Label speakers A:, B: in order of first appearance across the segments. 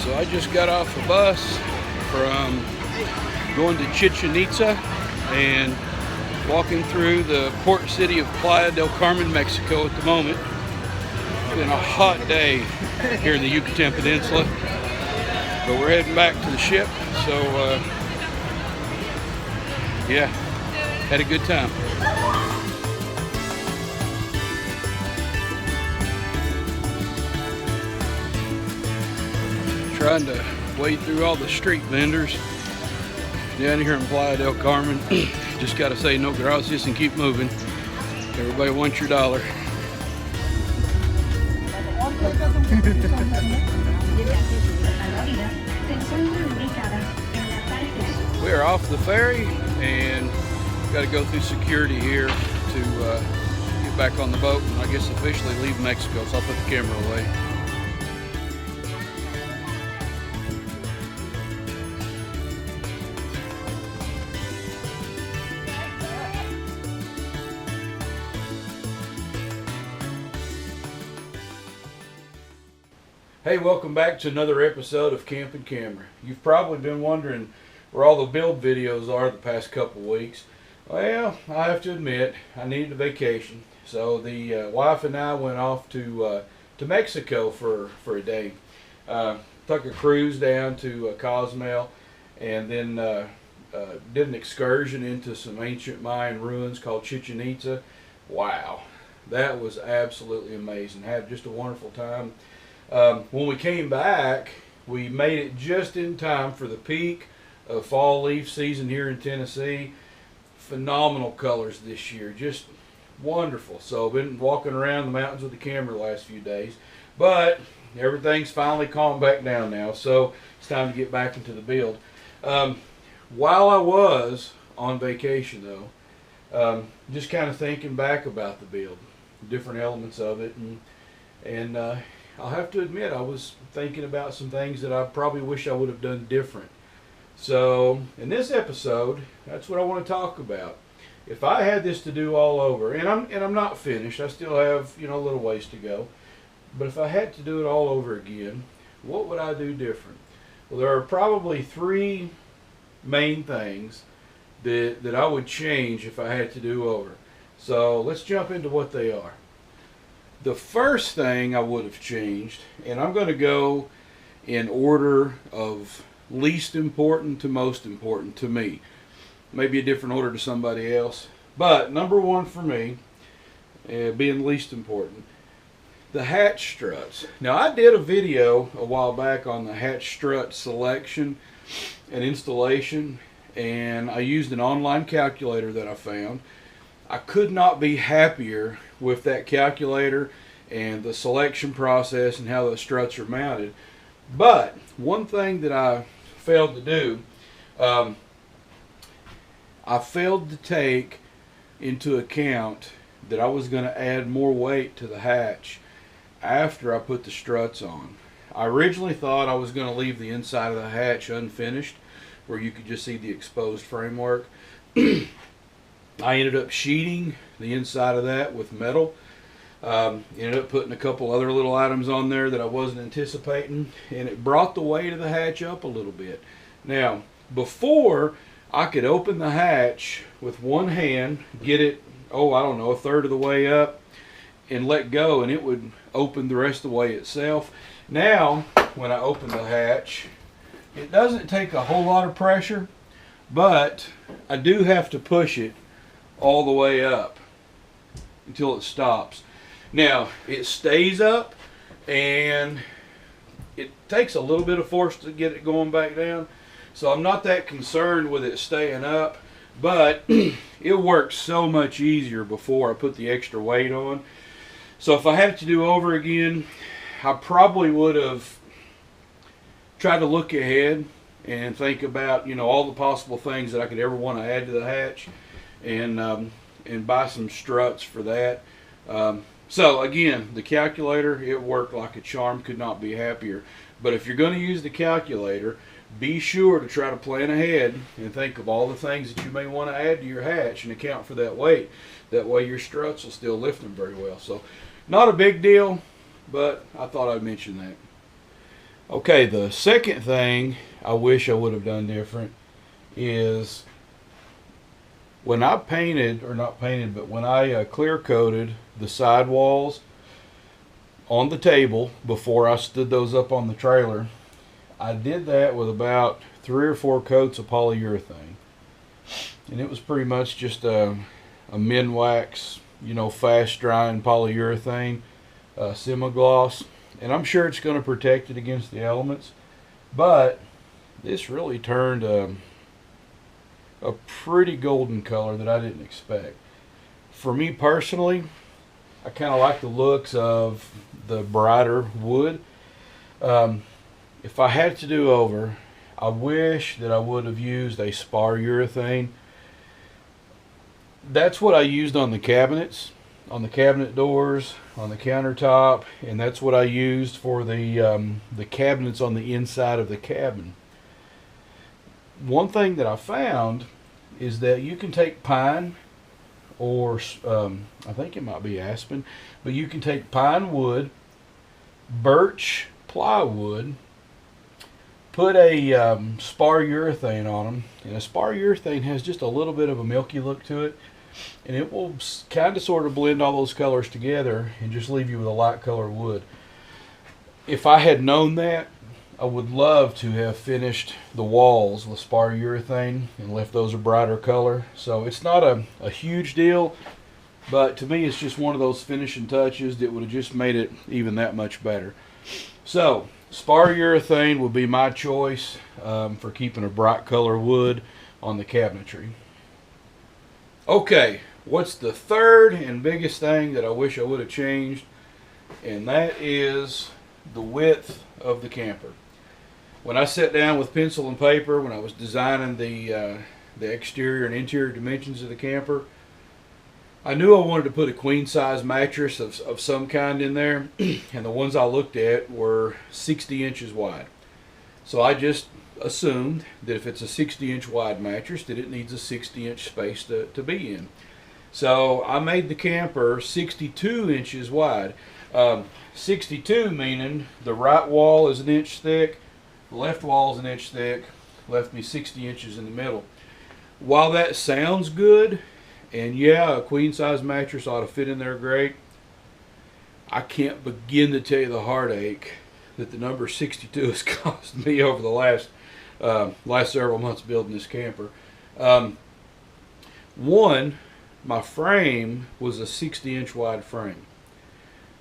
A: So I just got off a bus from going to Chichen Itza and walking through the port city of Playa del Carmen, Mexico at the moment. It's been a hot day here in the Yucatan Peninsula, but we're heading back to the ship, so yeah, had a good time. Trying to wade through all the street vendors down here in Playa del Carmen. Just gotta say no gracias and keep moving. Everybody wants your dollar. We are off the ferry and got to go through security here to get back on the boat and I guess officially leave Mexico, so I'll put the camera away. Hey, welcome back to another episode of Camping Camera. You've probably been wondering where all the build videos are the past couple weeks. Well, I have to admit, I needed a vacation. So the wife and I went off to Mexico for a day. Took a cruise down to Cozumel and then did an excursion into some ancient Mayan ruins called Chichen Itza. Wow, that was absolutely amazing. Had just a wonderful time. When we came back, we made it just in time for the peak of fall leaf season here in Tennessee. Phenomenal colors this year, just wonderful. So I've been walking around the mountains with the camera the last few days, but everything's finally calmed back down now, so it's time to get back into the build. While I was on vacation though, just kind of thinking back about the build, different elements of it, and I'll have to admit I was thinking about some things that I probably wish I would have done different. So in this episode, that's what I want to talk about. If I had this to do all over, and I'm not finished, I still have a little ways to go, but if I had to do it all over again, what would I do different? Well, there are probably three main things that I would change if I had to do over. So let's jump into what they are. The first thing I would have changed, and I'm going to go in order of least important to most important to me. Maybe a different order to somebody else. But number one for me, being least important, the hatch struts. Now I did a video a while back on the hatch strut selection and installation, and I used an online calculator that I found. I could not be happier with that calculator and the selection process and how the struts are mounted. But one thing that I failed to do, I failed to take into account that I was going to add more weight to the hatch after I put the struts on. I originally thought I was going to leave the inside of the hatch unfinished, where you could just see the exposed framework. I ended up sheeting the inside of that with metal. Ended up putting a couple other little items on there that I wasn't anticipating, and it brought the weight of the hatch up a little bit. Now, before I could open the hatch with one hand, get it, I don't know, a third of the way up, and let go, and it would open the rest of the way itself. Now, when I open the hatch, it doesn't take a whole lot of pressure, but I do have to push it all the way up until it stops. Now it stays up and it takes a little bit of force to get it going back down, so I'm not that concerned with it staying up, but it works so much easier before I put the extra weight on. So if I had to do over again, I probably would have tried to look ahead and think about all the possible things that I could ever want to add to the hatch, and buy some struts for that. So again, the calculator, it worked like a charm, could not be happier. But if you're going to use the calculator, be sure to try to plan ahead and think of all the things that you may want to add to your hatch and account for that weight. That way your struts will still lift them very well. So not a big deal, but I thought I'd mention that. Okay, the second thing I wish I would have done different is when I painted, or not painted, but when I clear coated the side walls on the table before I stood those up on the trailer, I did that with about 3 or 4 coats of polyurethane. And it was pretty much just a Minwax, fast drying polyurethane, semi-gloss. And I'm sure it's going to protect it against the elements. But this really turned a pretty golden color that I didn't expect. For me personally, I kind of like the looks of the brighter wood. If I had to do over, I wish that I would have used a spar urethane. That's what I used on the cabinets, on the cabinet doors, on the countertop, and that's what I used for the cabinets on the inside of the cabin. One thing that I found is that you can take pine, or I think it might be aspen, but you can take pine wood, birch plywood, put a spar urethane on them, and a spar urethane has just a little bit of a milky look to it, and it will kind of sort of blend all those colors together and just leave you with a light color wood. If I had known that, I would love to have finished the walls with spar urethane and left those a brighter color. So it's not a huge deal, but to me it's just one of those finishing touches that would have just made it even that much better. So spar urethane would be my choice for keeping a bright color wood on the cabinetry. Okay, what's the third and biggest thing that I wish I would have changed? And that is the width of the camper. When I sat down with pencil and paper, when I was designing the exterior and interior dimensions of the camper, I knew I wanted to put a queen size mattress of some kind in there, and the ones I looked at were 60 inches wide. So I just assumed that if it's a 60-inch wide mattress, that it needs a 60-inch space to be in. So I made the camper 62 inches wide. 62 meaning the right wall is 1 inch thick, the left wall is 1 inch thick, left me 60 inches in the middle. While that sounds good, and yeah, a queen size mattress ought to fit in there great, I can't begin to tell you the heartache that the number 62 has cost me over the last several months building this camper. One, my frame was a 60-inch wide frame.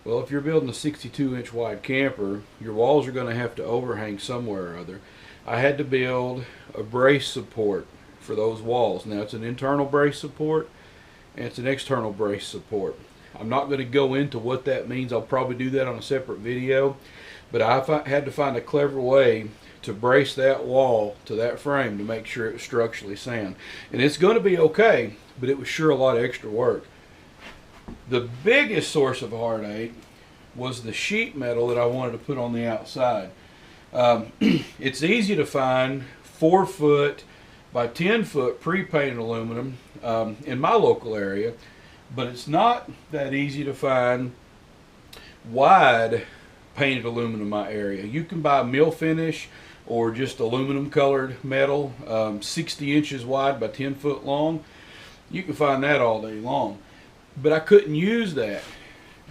A: Well, if you're building a 62-inch wide camper, your walls are going to have to overhang somewhere or other. I had to build a brace support for those walls. Now, it's an internal brace support and it's an external brace support. I'm not going to go into what that means. I'll probably do that on a separate video. But I had to find a clever way to brace that wall to that frame to make sure it was structurally sound. And it's going to be okay, but it was sure a lot of extra work. The biggest source of heartache was the sheet metal that I wanted to put on the outside. It's easy to find 4-foot by 10-foot pre-painted aluminum in my local area, but it's not that easy to find wide painted aluminum in my area. You can buy mill finish or just aluminum colored metal, 60 inches wide by 10 foot long. You can find that all day long. But I couldn't use that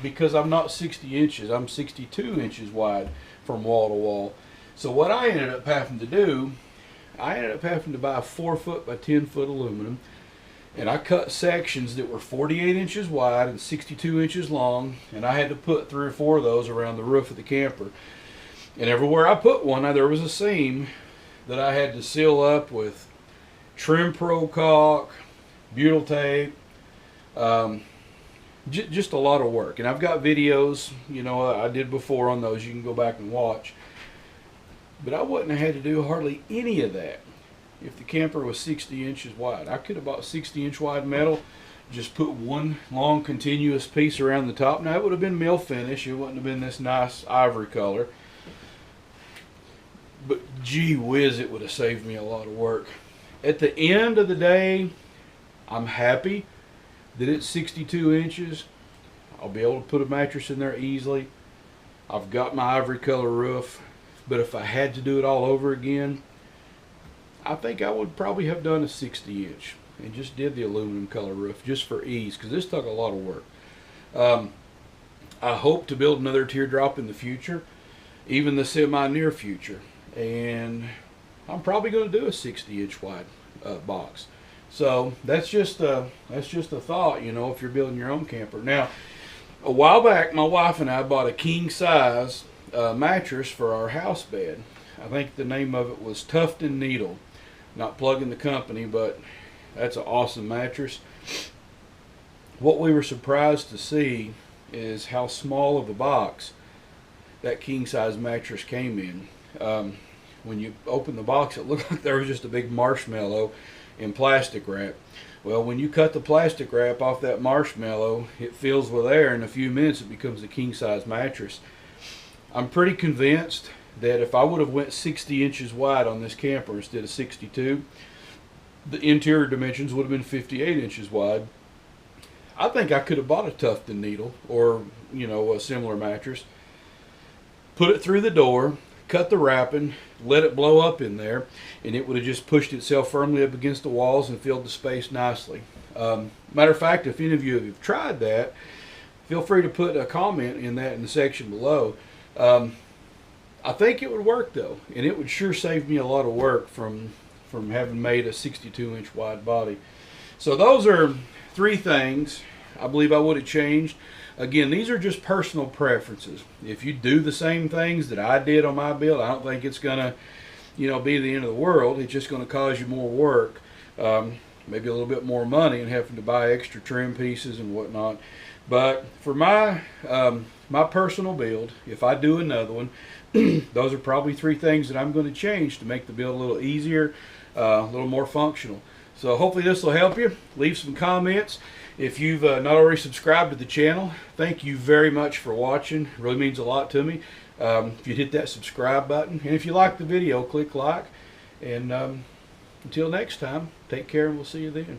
A: because I'm not 60 inches. I'm 62 inches wide from wall to wall. So what I ended up having to do, I ended up having to buy 4-foot by 10-foot aluminum, and I cut sections that were 48 inches wide and 62 inches long, and I had to put 3 or 4 of those around the roof of the camper. And everywhere I put one, there was a seam that I had to seal up with trim pro caulk, butyl tape, just a lot of work. And I've got videos, I did before on those. You can go back and watch. But I wouldn't have had to do hardly any of that if the camper was 60 inches wide. I could have bought 60-inch wide metal, just put one long continuous piece around the top. Now it would have been mill finish. It wouldn't have been this nice ivory color. But gee whiz, it would have saved me a lot of work. At the end of the day, I'm happy that it's 62 inches. I'll be able to put a mattress in there easily. I've got my ivory color roof But if I had to do it all over again, I think I would probably have done a 60-inch and just did the aluminum color roof just for ease, because this took a lot of work. I hope to build another Teardrop in the future, even the semi-near future, and I'm probably going to do a 60-inch wide box. So that's just a thought, you know, if you're building your own camper. Now, a while back, my wife and I bought a king size mattress for our house bed. I think the name of it was Tuft and Needle. Not plugging the company, but that's an awesome mattress. What we were surprised to see is how small of a box that king size mattress came in. When you open the box, it looked like there was just a big marshmallow in plastic wrap. Well, when you cut the plastic wrap off that marshmallow, it fills with air. In a few minutes, it becomes a king size mattress. I'm pretty convinced that if I would have went 60 inches wide on this camper instead of 62, the interior dimensions would have been 58 inches wide. I think I could have bought a Tuft and Needle, or, you know, a similar mattress, put it through the door, cut the wrapping, let it blow up in there, and it would have just pushed itself firmly up against the walls and filled the space nicely. Matter of fact, if any of you have tried that, feel free to put a comment in the section below. I think it would work though, and it would sure save me a lot of work from having made a 62-inch wide body. So those are 3 things I believe I would have changed. Again, these are just personal preferences. If you do the same things that I did on my build, I don't think it's gonna, you know, be the end of the world. It's just gonna cause you more work, maybe a little bit more money, and having to buy extra trim pieces and whatnot. But for my my personal build, if I do another one, those are probably 3 things that I'm going to change to make the build a little easier, a little more functional. So hopefully this will help you. Leave some comments. If you've not already subscribed to the channel, thank you very much for watching. It really means a lot to me. If you'd hit that subscribe button, and if you like the video, click like. And until next time, take care, and we'll see you then.